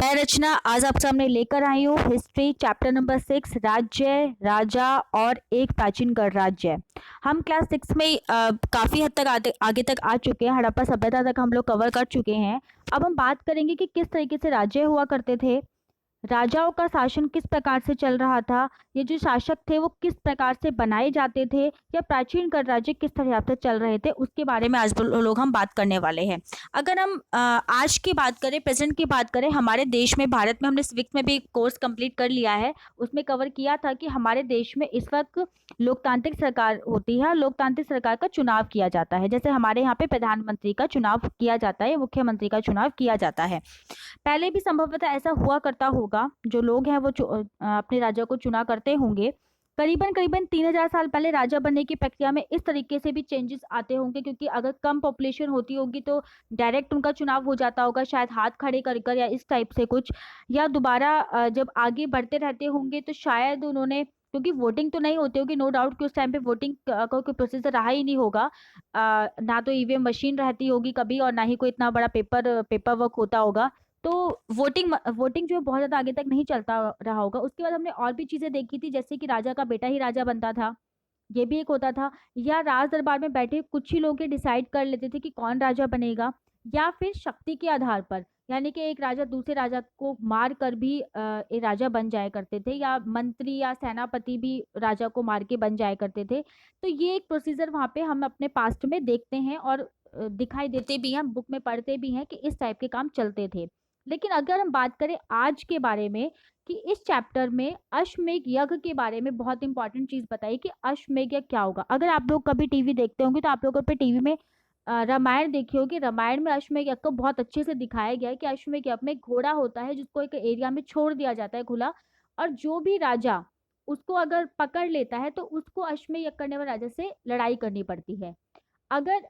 मैं रचना आज आप सामने लेकर आई हूँ हिस्ट्री चैप्टर नंबर 6 राज्य, राजा और एक प्राचीन गणराज्य। हम क्लास 6 में काफ़ी हद तक आगे तक आ चुके हैं। हड़प्पा सभ्यता तक हम लोग कवर कर चुके हैं। अब हम बात करेंगे कि किस तरीके से राज्य हुआ करते थे, राजाओं का शासन किस प्रकार से चल रहा था, ये जो शासक थे वो किस प्रकार से बनाए जाते थे, या प्राचीन गणराज्य किस तरह से चल रहे थे, उसके बारे में आज लोग हम बात करने वाले हैं। अगर हम आज की बात करें, प्रेजेंट की बात करें, हमारे देश में, भारत में, हमने सिविक्स में भी कोर्स कंप्लीट कर लिया है। उसमें कवर किया था कि हमारे देश में इस वक्त लोकतांत्रिक सरकार होती है। लोकतांत्रिक सरकार का चुनाव किया जाता है। जैसे हमारे यहाँ पे प्रधानमंत्री का चुनाव किया जाता है, मुख्यमंत्री का चुनाव किया जाता है। पहले भी संभवतः ऐसा हुआ करता होगा, जो लोग हैं वो अपने राजा को चुना करते होंगे। करीबन करीबन 3000 साल पहले राजा बनने की प्रक्रिया में इस तरीके से भी चेंजेस आते होंगे, क्योंकि अगर कम पॉपुलेशन होती होगी तो डायरेक्ट उनका चुनाव हो जाता होगा, शायद हाथ खड़े कर कर या इस टाइप से कुछ, या दोबारा जब आगे बढ़ते रहते होंगे तो शायद उन्होंने, क्योंकि वोटिंग तो नहीं होती होगी, नो डाउट कि उस टाइम पे वोटिंग का कोई प्रोसेसर रहा ही नहीं होगा। ना तो ईवीएम मशीन रहती होगी कभी, और ना ही कोई इतना बड़ा पेपर वर्क होता होगा। तो वोटिंग जो है बहुत ज़्यादा आगे तक नहीं चलता रहा होगा। उसके बाद हमने और भी चीज़ें देखी थी, जैसे कि राजा का बेटा ही राजा बनता था, ये भी एक होता था। या राज दरबार में बैठे कुछ ही लोग डिसाइड कर लेते थे कि कौन राजा बनेगा, या फिर शक्ति के आधार पर, यानी कि एक राजा दूसरे राजा को मार कर भी एक राजा बन जाया करते थे, या मंत्री या सेनापति भी राजा को मार के बन जाया करते थे। तो ये एक प्रोसीजर वहाँ पे हम अपने पास्ट में देखते हैं, और दिखाई देते भी हैं, बुक में पढ़ते भी हैं कि इस टाइप के काम चलते थे। लेकिन अगर हम बात करें आज के बारे में, कि इस चैप्टर में अश्वमेध यज्ञ के बारे में बहुत इंपॉर्टेंट चीज बताई कि अश्वमेध यज्ञ क्या होगा। अगर आप लोग कभी टीवी देखते होंगे तो आप लोगों पे टीवी में रामायण देखी होगी। रामायण में अश्वमेध यज्ञ को बहुत अच्छे से दिखाया गया है कि अश्वमेध यज्ञ में एक घोड़ा होता है जिसको एक एरिया में छोड़ दिया जाता है खुला, और जो भी राजा उसको अगर पकड़ लेता है तो उसको अश्वमेध यज्ञ करने वाले राजा से लड़ाई करनी पड़ती है। अगर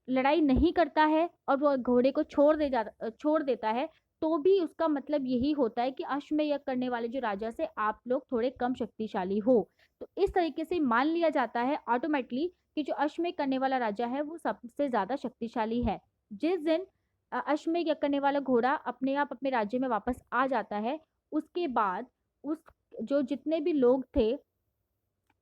लड़ाई नहीं करता है और वो घोड़े को छोड़ देता है, तो भी उसका मतलब यही होता है कि अश्वमेध यज्ञ करने वाले जो राजा से आप लोग थोड़े कम शक्तिशाली हो। तो इस तरीके से मान लिया जाता है ऑटोमेटिकली कि जो अश्वमेध करने वाला राजा है वो सबसे ज्यादा शक्तिशाली है। जिस दिन अश्वमेध यज्ञ करने वाला घोड़ा अपने आप अपने राज्य में वापस आ जाता है, उसके बाद उस जो जितने भी लोग थे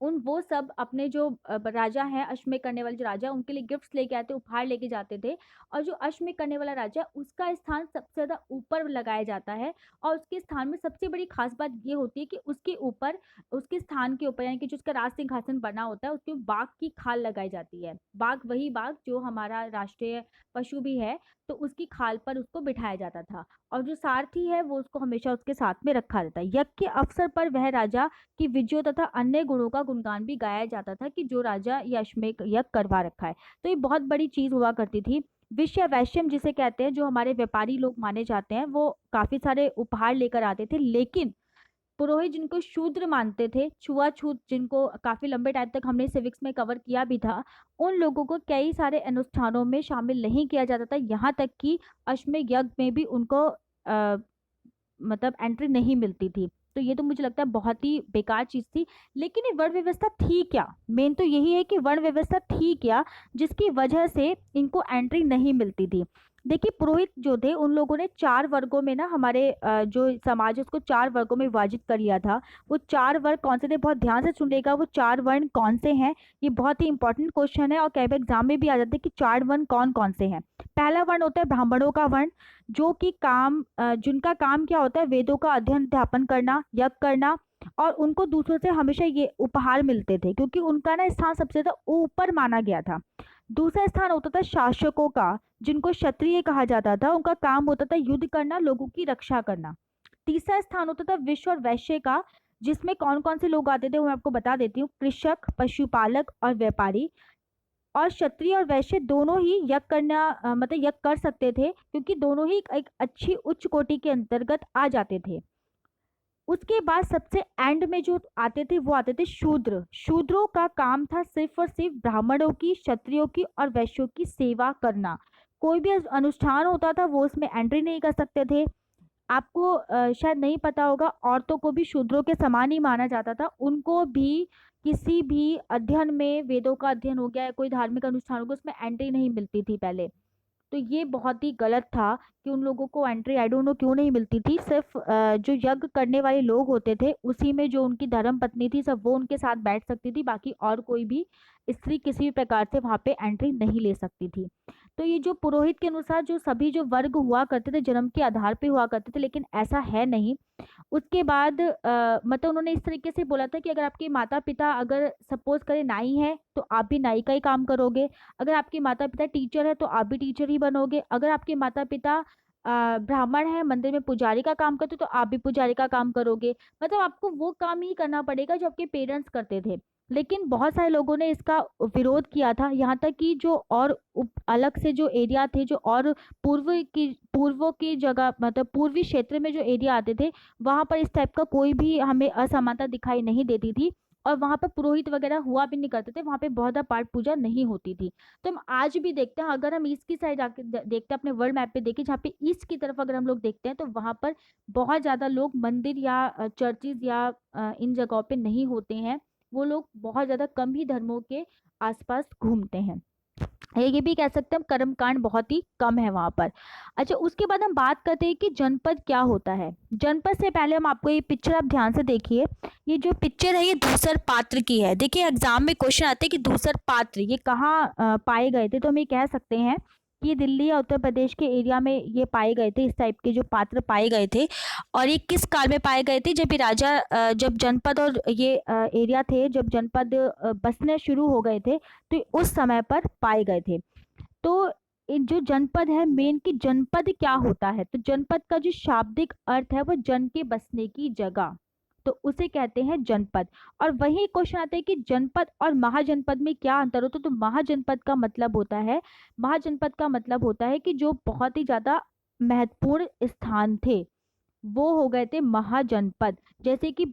उन वो सब अपने जो राजा हैं, अश्वमेध करने वाले जो राजा, उनके लिए गिफ्ट्स लेके आते, उपहार लेके जाते थे। और जो अश्वमेध करने वाला राजा है उसका स्थान सबसे ज्यादा ऊपर लगाया जाता है, और उसके स्थान में सबसे बड़ी खास बात ये होती है कि उसके ऊपर, उसके स्थान के ऊपर, यानी कि जो उसका राज सिंहासन बना होता है उसके ऊपर बाघ की खाल लगाई जाती है। बाघ, वही बाघ जो हमारा राष्ट्रीय पशु भी है, तो उसकी खाल पर उसको बिठाया जाता था। और जो सारथी है वो उसको हमेशा उसके साथ में रखा जाता है। यज्ञ के अवसर पर वह राजा की विजयों तथा अन्य गुणों का गुणगान भी गाया जाता था कि जो राजा ये अश्वमेध यज्ञ करवा रखा है। तो ये बहुत बड़ी चीज हुआ करती थी। विषय वैश्यम जिसे कहते हैं, जो हमारे व्यापारी लोग माने जाते हैं, वो काफी सारे उपहार लेकर आते थे। लेकिन पुरोहित जिनको शूद्र मानते थे, छुआछूत जिनको काफी लंबे टाइम तक हमने सिविक्स में कवर किया भी था, उन लोगों को कई सारे अनुष्ठानों में शामिल नहीं किया जाता था। यहाँ तक कि अश्वमेध यज्ञ में भी उनको मतलब एंट्री नहीं मिलती थी। तो ये तो मुझे लगता है बहुत ही बेकार चीज थी। लेकिन ये वर्ण व्यवस्था थी क्या, मेन तो यही है कि वर्ण व्यवस्था थी क्या जिसकी वजह से इनको एंट्री नहीं मिलती थी। देखिए, पुरोहित जो थे उन लोगों ने 4 वर्गों में ना, हमारे जो समाज है उसको 4 वर्गों में विभाजित कर लिया था। वो 4 वर्ग कौन से थे, बहुत ध्यान से सुनिएगा, वो 4 वर्ण कौन से हैं। ये बहुत ही इंपॉर्टेंट क्वेश्चन है, और कई बार एग्जाम में भी आ जाते हैं कि 4 वर्ण कौन कौन से हैं। पहला वर्ण होता है ब्राह्मणों का वर्ण, जो कि जिनका काम क्या होता है, वेदों का अध्ययन अध्यापन करना, यज्ञ करना, और उनको दूसरों से हमेशा ये उपहार मिलते थे क्योंकि उनका ना स्थान सबसे ज्यादा ऊपर माना गया था। दूसरा स्थान होता था शासकों का, जिनको क्षत्रिय कहा जाता था। उनका काम होता था युद्ध करना, लोगों की रक्षा करना। तीसरा स्थान होता था विश्व और वैश्य का, जिसमें कौन कौन से लोग आते थे वो मैं आपको बता देती हूँ। कृषक, पशुपालक और व्यापारी। और क्षत्रिय और वैश्य दोनों ही यज्ञ करना मतलब यज्ञ कर सकते थे, क्योंकि दोनों ही एक अच्छी उच्च कोटि के अंतर्गत आ जाते थे। उसके बाद सबसे एंड में जो आते थे वो आते थे शूद्र। शूद्रों का काम था सिर्फ और सिर्फ ब्राह्मणों की, क्षत्रियों की और वैश्यों की सेवा करना। कोई भी अनुष्ठान होता था वो उसमें एंट्री नहीं कर सकते थे। आपको शायद नहीं पता होगा, औरतों को भी शूद्रों के समान ही माना जाता था। उनको भी किसी भी अध्ययन में, वेदों का अध्ययन हो गया या कोई धार्मिक अनुष्ठान हो गया, उसमें एंट्री नहीं मिलती थी पहले। तो ये बहुत ही गलत था कि उन लोगों को एंट्री आई डोंट नो क्यों नहीं मिलती थी। सिर्फ जो यज्ञ करने वाले लोग होते थे उसी में जो उनकी धर्म पत्नी थी सब वो उनके साथ बैठ सकती थी, बाकी और कोई भी स्त्री किसी भी प्रकार से वहाँ पे एंट्री नहीं ले सकती थी। तो ये जो पुरोहित के अनुसार जो सभी जो वर्ग हुआ करते थे जन्म के आधार पे हुआ करते थे, लेकिन ऐसा है नहीं। उसके बाद मतलब उन्होंने इस तरीके से बोला था कि अगर आपके माता पिता अगर सपोज करें नाई है तो आप भी नाई का ही काम करोगे, अगर आपके माता पिता टीचर है तो आप भी टीचर ही बनोगे, अगर आपके माता पिता ब्राह्मण है मंदिर में पुजारी का काम करते तो आप भी पुजारी का काम करोगे। मतलब आपको वो काम ही करना पड़ेगा जो आपके पेरेंट्स करते थे। लेकिन बहुत सारे लोगों ने इसका विरोध किया था, यहाँ तक कि जो और अलग से जो एरिया थे जो और पूर्व की जगह मतलब पूर्वी क्षेत्र में जो एरिया आते थे वहाँ पर इस टाइप का कोई भी हमें असमानता दिखाई नहीं देती थी, और वहाँ पर पुरोहित वगैरह हुआ भी नहीं करते थे, वहाँ पे बहुत ज़्यादा पाठ पूजा नहीं होती थी। तो हम आज भी देखते हैं, अगर हम ईस्ट की साइड जाके देखते हैं अपने वर्ल्ड मैप पे देखें जहाँ पे ईस्ट की तरफ अगर हम लोग देखते हैं तो वहाँ पर बहुत ज़्यादा लोग मंदिर या चर्चिज या इन जगहों पे नहीं होते हैं। वो लोग बहुत ज़्यादा कम ही धर्मों के आसपास घूमते हैं। ये भी कह सकते हैं हम कर्मकांड बहुत ही कम है वहाँ पर। अच्छा, उसके बाद हम बात करते हैं कि जनपद क्या होता है। जनपद से पहले हम आपको ये पिक्चर आप ध्यान से देखिए, ये जो पिक्चर है ये धूसर पात्र की है। देखिए एग्जाम में क्वेश्चन आते हैं कि धूसर पात्र ये कहाँ पाए गए थे, तो हम ये कह सकते हैं कि ये दिल्ली या उत्तर प्रदेश के एरिया में ये पाए गए थे, इस टाइप के जो पात्र पाए गए थे। और ये किस काल में पाए गए थे, जब ये राजा जब जनपद और ये एरिया थे जब जनपद बसने शुरू हो गए थे तो उस समय पर पाए गए थे। तो जो जनपद है मेन की जनपद क्या होता है, तो जनपद का जो शाब्दिक अर्थ है वो जन के बसने की जगह, तो उसे कहते हैं जनपद। और वही क्वेश्चन आता है कि जनपद और महाजनपद में क्या अंतर होता है, तो महाजनपद का मतलब होता है कि जो बहुत ही ज्यादा महत्वपूर्ण स्थान थे वो हो गए थे महाजनपद। जैसे कि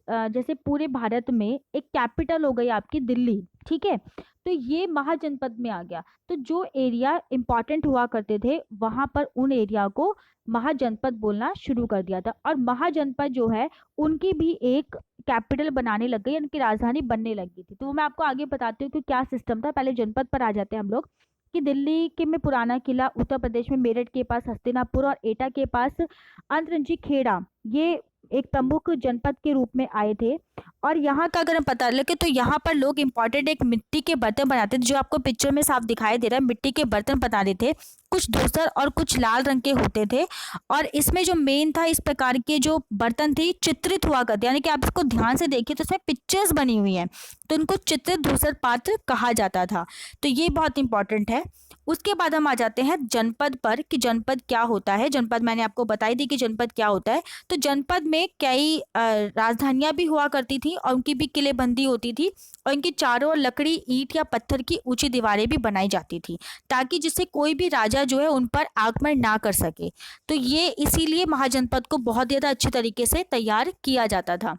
जैसे पूरे भारत में एक कैपिटल हो गई आपकी दिल्ली, ठीक है, तो ये महाजनपद में आ गया। तो जो एरिया इंपॉर्टेंट हुआ करते थे वहां पर उन एरिया को महाजनपद बोलना शुरू कर दिया था। और महाजनपद जो है उनकी भी एक कैपिटल बनाने लग गई, उनकी राजधानी बनने लगी थी। तो वो मैं आपको आगे बताती हूँ कि क्या सिस्टम था। पहले जनपद पर आ जाते हैं हम लोग कि दिल्ली के में पुराना किला, उत्तर प्रदेश में मेरठ के पास हस्तिनापुर और एटा के पास अंतरंजी खेड़ा, ये एक प्रमुख जनपद के रूप में आए थे। और यहाँ का अगर हम पता लगे तो यहाँ पर लोग इम्पोर्टेंट एक मिट्टी के बर्तन बनाते थे, जो आपको पिक्चर में साफ दिखाई दे रहा है। मिट्टी के बर्तन बना रहे थे, कुछ धूसर और कुछ लाल रंग के होते थे। और इसमें जो मेन था इस प्रकार के जो बर्तन थे चित्रित हुआ करते, यानी कि आप इसको ध्यान से देखिए तो इसमें पिक्चर्स बनी हुई हैं, तो उनको चित्रित धूसर पात्र कहा जाता था। तो ये बहुत इंपॉर्टेंट है। उसके बाद हम आ जाते हैं जनपद पर कि जनपद क्या होता है। जनपद मैंने आपको बताई दी कि जनपद क्या होता है। तो जनपद में कई राजधानियां भी हुआ करती थी और उनकी भी किलेबंदी होती थी, और इनके चारों ओर लकड़ी, ईंट या पत्थर की ऊंची दीवारें भी बनाई जाती थी, ताकि जिससे कोई भी राजा जो है उन पर आक्रमण ना कर सके। तो ये इसीलिए महाजनपद को बहुत ज़्यादा अच्छे तरीके से तैयार किया जाता था।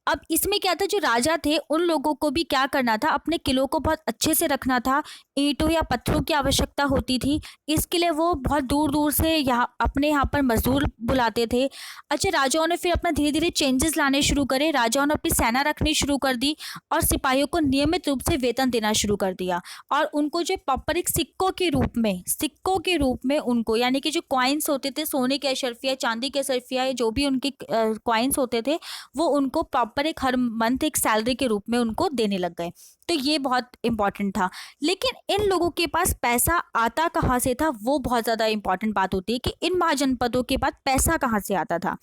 अब इसमें क्या था, जो राजा थे उन लोगों को भी क्या करना था, अपने किलों को बहुत अच्छे से रखना था। ईंटों या पत्थरों की आवश्यकता होती थी, इसके लिए वो बहुत दूर दूर से अपने यहाँ पर मजदूर बुलाते थे। अच्छा, राजाओं ने फिर अपना धीरे धीरे चेंजेस लाने शुरू करे। राजाओं ने अपनी सेना रखनी शुरू कर दी और सिपाहियों को नियमित रूप से वेतन देना शुरू कर दिया। और उनको जो प्रॉपर एक सिक्कों के रूप में उनको, यानी कि जो कॉइन्स होते थे, सोने के अशर्फिया, चांदी के अशर्फिया, जो भी उनके कॉइन्स होते थे, वो उनको प्रॉपर एक हर मंथ एक सैलरी के रूप में उनको देने लग गए। तो ये बहुत इंपॉर्टेंट था। लेकिन इन लोगों के पास पैसा आता कहाँ से था, वो बहुत ज़्यादा इंपॉर्टेंट बात होती है कि इन महाजनपदों के पास पैसा कहाँ से आता था।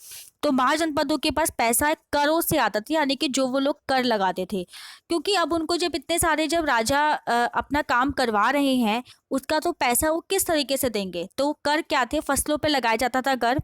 तो महाजनपदों के पास पैसा करों से आता था, यानी कि जो वो लोग कर लगाते थे। क्योंकि अब उनको जब इतने सारे जब राजा अपना काम करवा रहे हैं, उसका तो पैसा वो किस तरीके से देंगे। तो कर क्या थे, फसलों पे लगाया जाता था कर,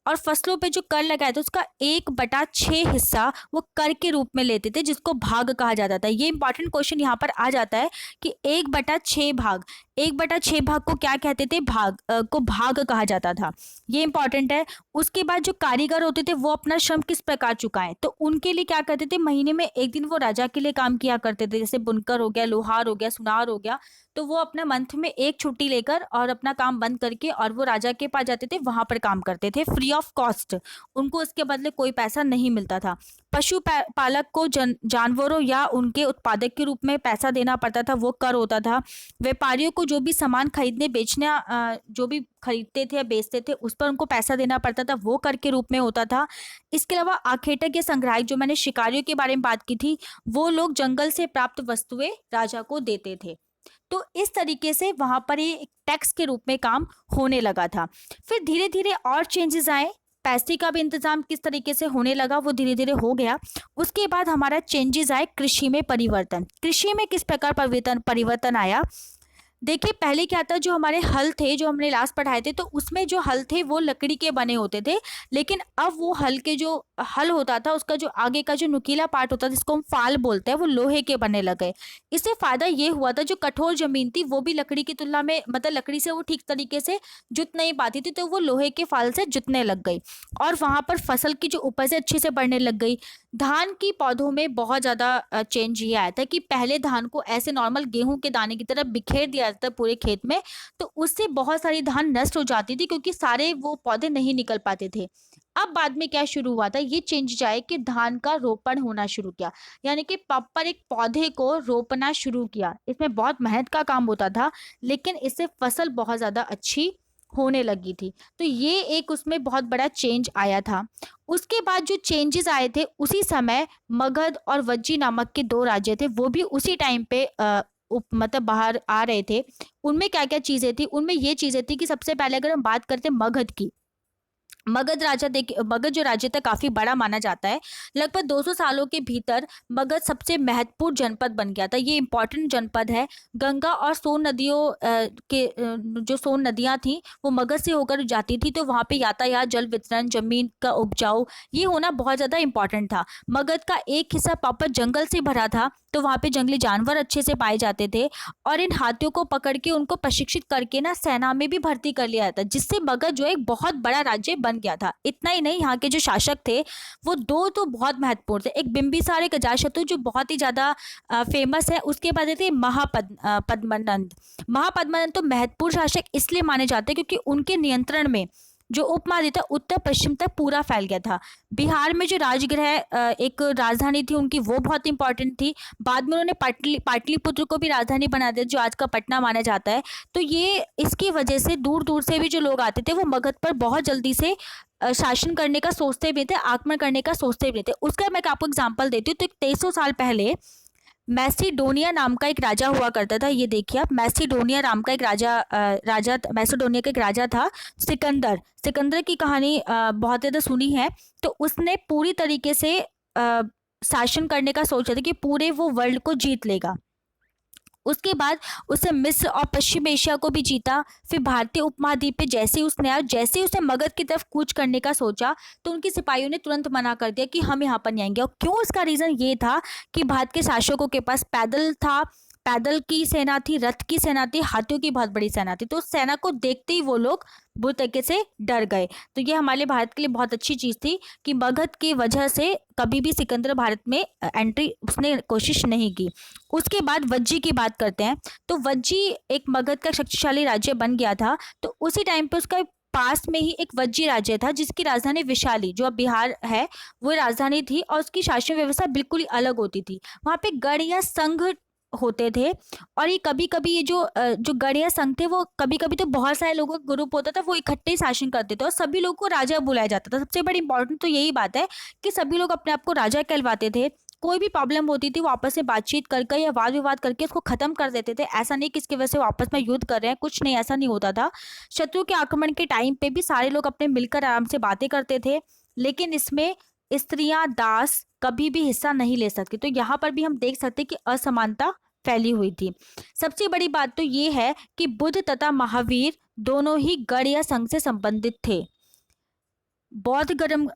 और फसलों पे जो कर लगाया था उसका 1/6 हिस्सा वो कर के रूप में लेते थे, जिसको भाग कहा जाता था। ये इंपॉर्टेंट क्वेश्चन यहाँ पर आ जाता है कि 1/6 भाग, 1/6 भाग को क्या कहते थे, भाग को भाग कहा जाता था। ये इंपॉर्टेंट है। उसके बाद जो कारीगर होते थे थे वो अपना श्रम किस प्रकार चुकाएं। तो उनके लिए क्या करते थे, महीने में एक दिन वो राजा के लिए काम किया करते थे, जैसे बुनकर हो गया, लोहार हो गया, सुनार हो गया। तो वो अपना मंथ में एक छुट्टी लेकर और अपना काम बंद करके और वो राजा के पास जाते थे, वहां पर काम करते थे फ्री ऑफ कॉस्ट। उनको उसके बदले कोई पैसा नहीं मिलता था। पशु पालक को जानवरों या उनके उत्पादक के रूप में पैसा देना पड़ता था, वो कर होता था। व्यापारियों को जो भी सामान खरीदने बेचने जो भी खरीदते थे या बेचते थे उस पर उनको पैसा देना पड़ता था, वो कर के रूप में होता था। इसके अलावा आखेटक या संग्राहक, जो मैंने शिकारियों के बारे में बात की थी, वो लोग जंगल से प्राप्त वस्तुएं राजा को देते थे। तो इस तरीके से वहां पर ये टैक्स के रूप में काम होने लगा था। फिर धीरे धीरे और चेंजेस आए, पैसे का भी इंतजाम किस तरीके से होने लगा वो धीरे धीरे हो गया। उसके बाद हमारा चेंजेस आए कृषि में परिवर्तन। कृषि में किस प्रकार परिवर्तन आया, देखिए पहले क्या था, जो हमारे हल थे, जो हमने लास्ट पढ़ाए थे, तो उसमें जो हल थे वो लकड़ी के बने होते थे। लेकिन अब वो हल के जो हल होता था उसका जो आगे का जो नुकीला पार्ट होता था जिसको हम फाल बोलते हैं, वो लोहे के बनने लगे। इससे फायदा ये हुआ था, जो कठोर जमीन थी वो भी लकड़ी की तुलना में, मतलब लकड़ी से वो ठीक तरीके से जुत नहीं पाती थी, तो वो लोहे के फाल से जुतने लग गई और वहां पर फसल की जो उपज है अच्छे से बढ़ने लग गई। धान की पौधों में बहुत ज़्यादा चेंज ये आया था कि पहले धान को ऐसे नॉर्मल गेहूं के दाने की तरह बिखेर दिया जाता था पूरे खेत में, तो उससे बहुत सारी धान नष्ट हो जाती थी क्योंकि सारे वो पौधे नहीं निकल पाते थे। अब बाद में क्या शुरू हुआ था, ये चेंज आए कि धान का रोपण होना शुरू किया, यानी कि प्रॉपर एक पौधे को रोपना शुरू किया। इसमें बहुत मेहनत का काम होता था लेकिन इससे फसल बहुत ज़्यादा अच्छी होने लगी थी। तो ये एक उसमें बहुत बड़ा चेंज आया था। उसके बाद जो चेंजेस आए थे उसी समय मगध और वज्जी नामक के दो राज्य थे, वो भी उसी टाइम पे मतलब बाहर आ रहे थे। उनमें क्या क्या चीज़ें थी, उनमें ये चीज़ें थी कि सबसे पहले अगर हम बात करते मगध की, मगध जो राज्य था काफी बड़ा माना जाता है। लगभग 200 सालों के भीतर मगध सबसे महत्वपूर्ण जनपद बन गया था। ये इंपॉर्टेंट जनपद है। गंगा और सोन नदियों जो सोन नदियां थी वो मगध से होकर जाती थी, तो वहाँ पे यातायात, जल वितरण, जमीन का उपजाऊ ये होना बहुत ज्यादा इंपॉर्टेंट था। मगध का एक हिस्सा प्रॉपर जंगल से भरा था, तो वहाँ पे जंगली जानवर अच्छे से पाए जाते थे और इन हाथियों को पकड़ के उनको प्रशिक्षित करके ना सेना में भी भर्ती कर लिया जाता, जिससे मगध जो एक बहुत बड़ा राज्य बन गया था। इतना ही नहीं, यहाँ के जो शासक थे वो दो तो बहुत महत्वपूर्ण थे, एक बिंबिसार, एक अजातशत्रु जो बहुत ही ज्यादा फेमस है। उसके बाद थे पद्मनंद। महापद्मनंद तो महत्वपूर्ण शासक इसलिए माने जाते हैं क्योंकि उनके नियंत्रण में जो उपमहाद्वीप था उत्तर पश्चिम तक पूरा फैल गया था। बिहार में जो राजगृह एक राजधानी थी उनकी, वो बहुत इंपॉर्टेंट थी। बाद में उन्होंने पाटलिपुत्र को भी राजधानी बना दिया, जो आज का पटना माना जाता है। तो ये इसकी वजह से दूर दूर से भी जो लोग आते थे वो मगध पर बहुत जल्दी से शासन करने का सोचते भी थे, आक्रमण करने का सोचते भी थे। उसका मैं आपको एग्जाम्पल देती हूँ। तो 2300 साल पहले मैसिडोनिया नाम का एक राजा हुआ करता था। ये देखिए आप, मैसिडोनिया नाम का एक मैसिडोनिया का एक राजा था, सिकंदर की कहानी बहुत ज़्यादा सुनी है। तो उसने पूरी तरीके से शासन करने का सोचा था कि पूरे वो वर्ल्ड को जीत लेगा। उसके बाद उसने मिस्र और पश्चिम एशिया को भी जीता। फिर भारतीय उपमहाद्वीप पे जैसे ही उसने आया, जैसे ही उसने मगध की तरफ कूच करने का सोचा, तो उनके सिपाहियों ने तुरंत मना कर दिया कि हम यहाँ पर नहीं आएंगे। और क्यों, इसका रीज़न ये था कि भारत के शासकों के पास पैदल था, पैदल की सेना थी, रथ की सेना थी, हाथियों की बहुत बड़ी सेना थी। तो उस सेना को देखते ही वो लोग बुरी तरीके से डर गए। तो ये हमारे भारत के लिए बहुत अच्छी चीज़ थी कि मगध की वजह से कभी भी सिकंदर भारत में एंट्री उसने कोशिश नहीं की। उसके बाद वज्जी की बात करते हैं। तो वज्जी एक मगध का शक्तिशाली राज्य बन गया था। तो उसी टाइम पे उसका पास में ही एक वज्जी राज्य था जिसकी राजधानी विशाली, जो अब बिहार है, वो राजधानी थी और उसकी शासन व्यवस्था बिल्कुल ही अलग होती थी। वहाँ पे गढ़ या संघ होते थे और ये कभी कभी ये जो गढ़ या संघ थे वो कभी कभी तो बहुत सारे लोगों का ग्रुप होता था, वो इकट्ठे शासन करते थे और सभी लोगों को राजा बुलाया जाता था। सबसे बड़ी इंपॉर्टेंट तो यही बात है कि सभी लोग अपने आप को राजा कहलवाते थे। कोई भी प्रॉब्लम होती थी वो आपस में बातचीत करके या वाद विवाद करके उसको खत्म कर देते थे। ऐसा नहीं कि इसकी वजह से वो आपस में युद्ध कर रहे हैं, कुछ नहीं, ऐसा नहीं होता था। शत्रु के आक्रमण के टाइम पे भी सारे लोग अपने मिलकर आराम से बातें करते थे, लेकिन इसमें स्त्रियां, दास कभी भी हिस्सा नहीं ले सकती। तो यहाँ पर भी हम देख सकते कि असमानता फैली हुई थी। सबसे बड़ी बात तो ये है कि बुद्ध तथा महावीर दोनों ही गढ़ या संघ से संबंधित थे। बौद्ध धर्म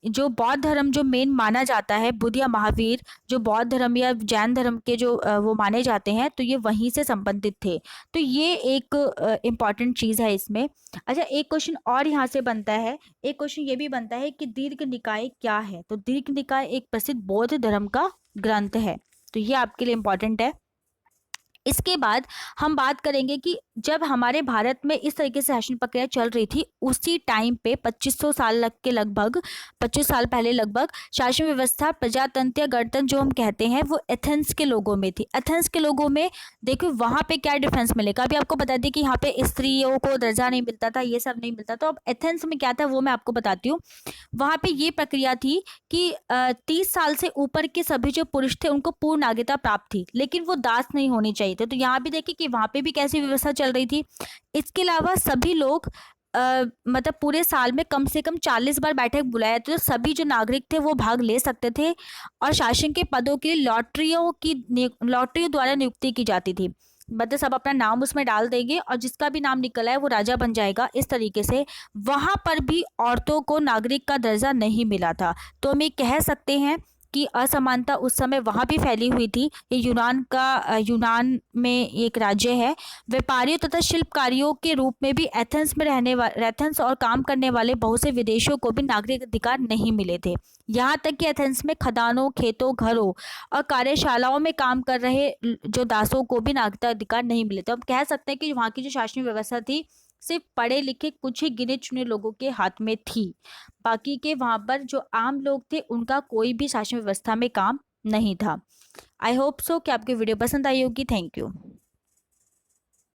जो बौद्ध धर्म जो मेन माना जाता है, बुद्ध या महावीर जो बौद्ध धर्म या जैन धर्म के जो वो माने जाते हैं, तो ये वहीं से संबंधित थे। तो ये एक इम्पॉर्टेंट चीज़ है इसमें। अच्छा, एक क्वेश्चन और यहाँ से बनता है, एक क्वेश्चन ये भी बनता है कि दीर्घ निकाय क्या है। तो दीर्घ निकाय एक प्रसिद्ध बौद्ध धर्म का ग्रंथ है, तो ये आपके लिए इम्पॉर्टेंट है। इसके बाद हम बात करेंगे कि जब हमारे भारत में इस तरीके से शासन प्रक्रिया चल रही थी, उसी टाइम पे 2500 साल के लगभग 25 साल पहले लगभग शासन व्यवस्था प्रजातंत्र या गणतंत्र जो हम कहते हैं वो एथेंस के लोगों में थी। एथेंस के लोगों में देखो वहाँ पे क्या डिफरेंस मिलेगा। अभी आपको बता दी कि यहाँ पे स्त्रियों को दर्जा नहीं मिलता था, ये सब नहीं मिलता। तो अब एथेंस में क्या था वो मैं आपको बताती हूँ। वहाँ पे ये प्रक्रिया थी कि 30 साल से ऊपर के सभी जो पुरुष थे उनको पूर्ण नागरिकता प्राप्त थी, लेकिन वो दास नहीं होनी चाहिए थे। तो यहाँ भी देखिए कि वहाँ पे भी कैसी व्यवस्था चल रही थी। इसके अलावा सभी लोग मतलब पूरे साल में कम से कम 40 बार बैठक बुलाया, तो सभी जो नागरिक थे वो भाग ले सकते थे। और शासन के पदों के लिए लॉटरियों द्वारा नियुक्ति की जाती थी। मतलब सब अपना नाम उसमें डाल देंगे और जिसका भी नाम निकला है वो राजा बन जाएगा, इस तरीके से। वहाँ पर भी औरतों को नागरिक का दर्जा नहीं मिला था। तो हम ये कह सकते हैं कि असमानता उस समय वहाँ भी फैली हुई थी। ये यूनान में एक राज्य है। व्यापारियों तथा शिल्पकारियों के रूप में भी एथेंस और काम करने वाले बहुत से विदेशियों को भी नागरिक अधिकार नहीं मिले थे। यहाँ तक कि एथेंस में खदानों, खेतों, घरों और कार्यशालाओं में काम कर रहे जो दासों को भी नागरिकता अधिकार नहीं मिले। तो हम कह सकते हैं कि वहाँ की जो शासनिक व्यवस्था थी सिर्फ पढ़े लिखे कुछ ही गिने चुने लोगों के हाथ में थी। बाकी के वहाँ पर जो आम लोग थे उनका कोई भी शासन व्यवस्था में काम नहीं था। आई होप सो कि आपकी वीडियो पसंद आई होगी। Thank you.